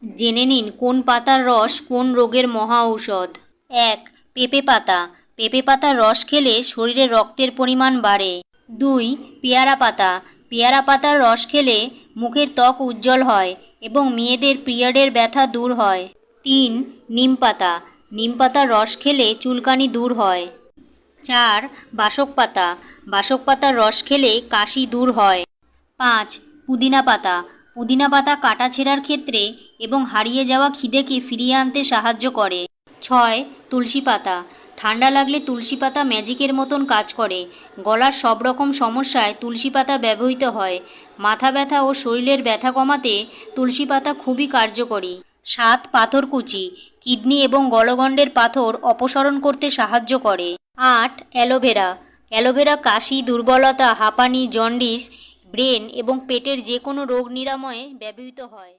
জেনে নিন কোন পাতার রস কোন রোগের মহা ঔষধ। 1. পেঁপে পাতা। পেঁপে পাতার রস খেলে শরীরে রক্তের পরিমাণ বাড়ে। 2. পেয়ারা পাতা। পেয়ারা পাতার রস খেলে মুখের ত্বক উজ্জ্বল হয় এবং মেয়েদের পিরিয়ডের ব্যথা দূর হয়। 3. নিম পাতা। নিম পাতার রস খেলে চুলকানি দূর হয়। 4. বাসক পাতা। বাসক পাতার রস খেলে কাশি দূর হয়। 5. পুদিনা পাতা। পুদিনা পাতা কাটা ছেঁড়ার ক্ষেত্রে এবং হারিয়ে যাওয়া খিদেকে ফিরিয়ে আনতে সাহায্য করে। 6. তুলসী পাতা। ঠান্ডা লাগলে তুলসী পাতা ম্যাজিকের মতন কাজ করে। গলার সব রকম সমস্যায় তুলসী পাতা ব্যবহৃত হয়। মাথা ব্যথা ও শরীরের ব্যথা কমাতে তুলসী পাতা খুবই কার্যকরী। 7. পাথরকুচি। কিডনি এবং গলগণ্ডের পাথর অপসারণ করতে সাহায্য করে। 8. অ্যালোভেরা। অ্যালোভেরা কাশি, দুর্বলতা, হাঁপানি, জন্ডিস, ব্রেন এবং পেটের যে কোনো রোগ নিরাময়ে ব্যবহৃত হয়।